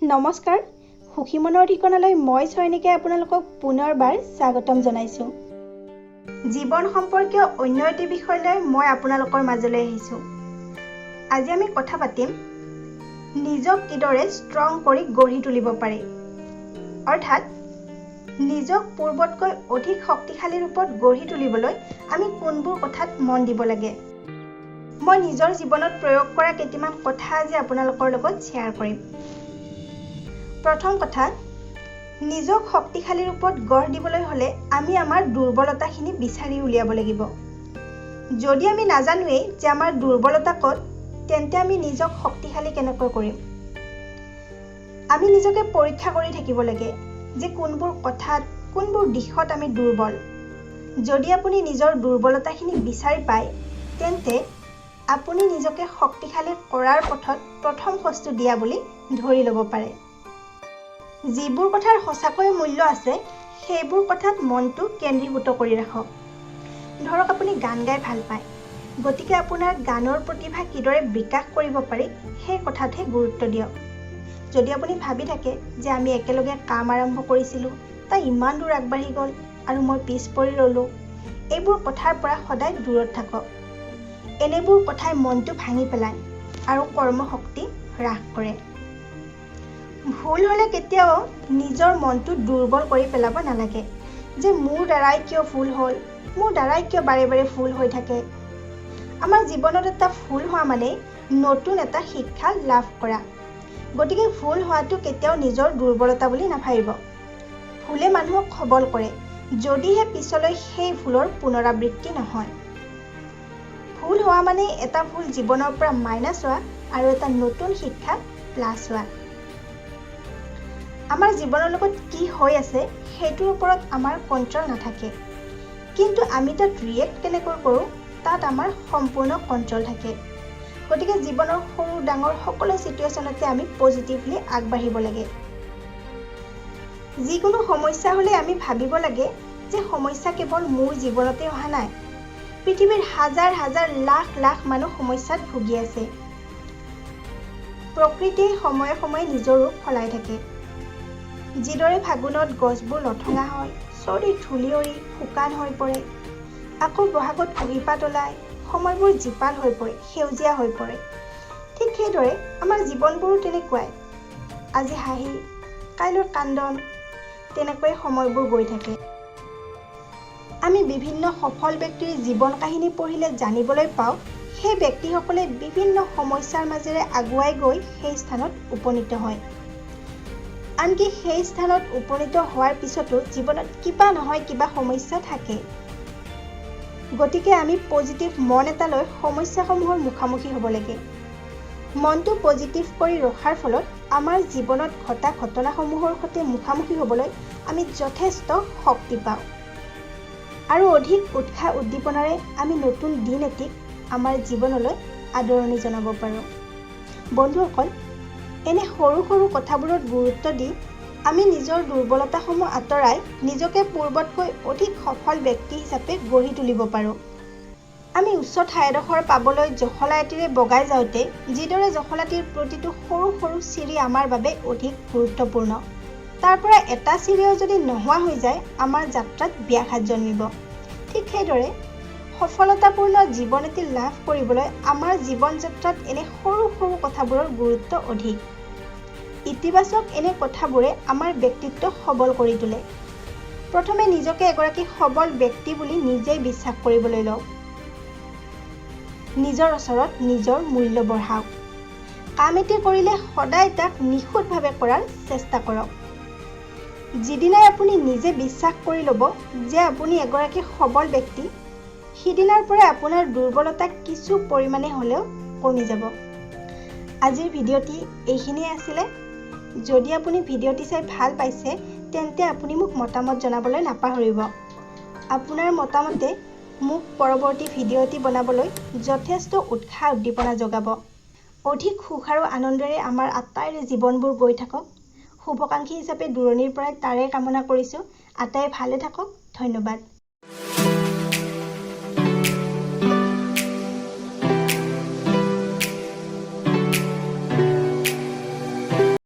নমস্কাৰ সুখী মনৰ ঠিকনালৈ মই চয়নিকে আপোনালোকক পুনৰবাৰ স্বাগতম জনাইছো। জীৱন সম্পৰ্কীয় অন্য এটি বিষয় লৈ মই আপোনালোকৰ মাজলৈ আহিছো। আজি আমি কথা পাতিম নিজক কিদৰে ষ্ট্ৰং কৰি গঢ়ি তুলিব পাৰি, অৰ্থাৎ নিজক পূৰ্বতকৈ অধিক শক্তিশালী ৰূপত গঢ়ি তুলিবলৈ আমি কোনবোৰ কথাত মন দিব লাগে। মই নিজৰ জীৱনত প্ৰয়োগ কৰা কেইটামান কথা আজি আপোনালোকৰ লগত শ্বেয়াৰ কৰিম। প্ৰথম কথা, নিজক শক্তিশালী ৰূপত গঢ় দিবলৈ হ'লে আমি আমাৰ দুৰ্বলতাখিনি বিচাৰি উলিয়াব লাগিব। যদি আমি নাজানোৱেই যে আমাৰ দুৰ্বলতা ক'ত, তেন্তে আমি নিজক শক্তিশালী কেনেকৈ কৰিম? আমি নিজকে পৰীক্ষা কৰি থাকিব লাগে যে কোনবোৰ কথাত, কোনবোৰ দিশত আমি দুৰ্বল। যদি আপুনি নিজৰ দুৰ্বলতাখিনি বিচাৰি পায়, তেন্তে আপুনি নিজকে শক্তিশালী কৰাৰ পথত প্ৰথম খোজটো দিয়া বুলি ধৰি ল'ব পাৰে। যিবোৰ কথাৰ সঁচাকৈ মূল্য আছে, সেইবোৰ কথাত মনটো কেন্দ্ৰীভূত কৰি ৰাখক। ধৰক আপুনি গান গাই ভাল পায়, গতিকে আপোনাৰ গানৰ প্ৰতিভা কিদৰে বিকাশ কৰিব পাৰি সেই কথাতহে গুৰুত্ব দিয়ক। যদি আপুনি ভাবি থাকে যে আমি একেলগে কাম আৰম্ভ কৰিছিলোঁ, তাই ইমান দূৰ আগবাঢ়ি গ'ল আৰু মই পিছ পৰি ৰ'লোঁ, এইবোৰ কথাৰ পৰা সদায় দূৰত থাকক। এনেবোৰ কথাই মনটো ভাঙি পেলায় আৰু কৰ্মশক্তি হ্ৰাস কৰে। ভুল হ'লে কেতিয়াও নিজৰ মনটো দুৰ্বল কৰি পেলাব নালাগে যে মোৰ দ্বাৰাই কিয় ভুল হ'ল, মোৰ দ্বাৰাই কিয় বাৰে বাৰে ভুল হৈ থাকে। আমাৰ জীৱনত এটা ভুল হোৱা মানে নতুন এটা শিক্ষা লাভ কৰা। গতিকে ভুল হোৱাটো কেতিয়াও নিজৰ দুৰ্বলতা বুলি নাভাবিব। ভুলে মানুহক সবল কৰে, যদিহে পিছলৈ সেই ভুলৰ পুনৰাবৃত্তি নহয়। ভুল হোৱা মানে এটা ভুল জীৱনৰ পৰা মাইনাছ হোৱা আৰু এটা নতুন শিক্ষা প্লাছ হোৱা। আমাৰ জীৱনৰ লগত কি হৈ আছে সেইটোৰ ওপৰত আমাৰ কণ্ট্ৰল নাথাকে, কিন্তু আমি তাত ৰিয়েক্ট কেনেকৈ কৰোঁ তাত আমাৰ সম্পূৰ্ণ কণ্ট্ৰল থাকে। গতিকে জীৱনৰ সৰু ডাঙৰ সকলো চিটুৱেশ্যনতে আমি পজিটিভলি আগবাঢ়িব লাগে। যিকোনো সমস্যা হ'লে আমি ভাবিব লাগে যে সমস্যা কেৱল মোৰ জীৱনতে অহা নাই, পৃথিৱীৰ হাজাৰ হাজাৰ লাখ লাখ মানুহ সমস্যাত ভুগি আছে। প্ৰকৃতিয়ে সময়ে সময়ে নিজৰ ৰূপ সলাই থাকে। যিদৰে ফাগুনত গছবোৰ লঠঙা হয়, চৰিত ধূলি উৰি শুকান হৈ পৰে, আকৌ বহাগত কুঁহিপাত ওলায়, সময়বোৰ জীপাল হৈ পৰে, সেউজীয়া হৈ পৰে। ঠিক সেইদৰে আমাৰ জীৱনবোৰো তেনেকুৱাই। আজি হাঁহি, কাইলৈ কান্দন, তেনেকৈয়ে সময়বোৰ গৈ থাকে। আমি বিভিন্ন সফল ব্যক্তিৰ জীৱন কাহিনী পঢ়িলে জানিবলৈ পাওঁ, সেই ব্যক্তিসকলে বিভিন্ন সমস্যাৰ মাজেৰে আগুৱাই গৈ সেই স্থানত উপনীত হয়। আনকি সেই স্থানত উপনীত হোৱাৰ পিছতো জীৱনত কিবা নহয় কিবা সমস্যা থাকে। গতিকে আমি পজিটিভ মন এটা লৈ সমস্যাসমূহৰ মুখামুখি হ'ব লাগে। মনটো পজিটিভ কৰি ৰখাৰ ফলত আমাৰ জীৱনত ঘটা ঘটনাসমূহৰ সৈতে মুখামুখি হ'বলৈ আমি যথেষ্ট শক্তি পাওঁ আৰু অধিক উৎসাহ উদ্দীপনাৰে আমি নতুন দিন এটিক আমাৰ জীৱনলৈ আদৰণি জনাব পাৰোঁ। বন্ধুসকল, এনে সৰু সৰু কথাবোৰত গুৰুত্ব দি আমি নিজৰ দুৰ্বলতাসমূহ আঁতৰাই নিজকে পূৰ্বতকৈ অধিক সফল ব্যক্তি হিচাপে গঢ়ি তুলিব পাৰোঁ। আমি উচ্চ ঠাই এডোখৰ পাবলৈ জখলা এটিৰে বগাই যাওঁতে যিদৰে জখলাটিৰ প্ৰতিটো সৰু সৰু চিৰি আমাৰ বাবে অধিক গুৰুত্বপূৰ্ণ, তাৰ পৰা এটা চিৰিও যদি নোহোৱা হৈ যায় আমাৰ যাত্ৰাত ব্যাঘাত জন্মিব। ঠিক সেইদৰে সফলতাপূৰ্ণ জীৱন এটি লাভ কৰিবলৈ আমাৰ জীৱন যাত্ৰাত এনে সৰু সৰু কথাবোৰৰ গুৰুত্ব অধিক। ইতিবাচক এনে কথাবোৰে আমাৰ ব্যক্তিত্ব সবল কৰি তোলে। প্ৰথমে নিজকে এগৰাকী সবল ব্যক্তি বুলি নিজেই বিশ্বাস কৰিবলৈ লওক। নিজৰ ওচৰত নিজৰ মূল্য বঢ়াওক। কাম এটি কৰিলে সদায় তাক নিখুঁতভাৱে কৰাৰ চেষ্টা কৰক। যিদিনাই আপুনি নিজে বিশ্বাস কৰি ল'ব যে আপুনি এগৰাকী সবল ব্যক্তি, সিদিনাৰ পৰাই আপোনাৰ দুৰ্বলতা কিছু পৰিমাণে হ'লেও কমি যাব। আজিৰ ভিডিঅ'টি এইখিনিয়ে আছিলে। যদি আপুনি ভিডিঅ'টি চাই ভাল পাইছে, তেন্তে আপুনি মোক মতামত জনাবলৈ নাপাহৰিব। আপোনাৰ মতামতে মোক পৰৱৰ্তী ভিডিঅ' এটি বনাবলৈ যথেষ্ট উৎসাহ উদ্দীপনা যোগাব। অধিক সুখ আৰু আনন্দেৰে আমাৰ আটাইৰে জীৱনবোৰ গৈ থাকক। শুভাকাংক্ষী হিচাপে দূৰণিৰ পৰাই তাৰে কামনা কৰিছোঁ। আটাই ভালে থাকক। ধন্যবাদ।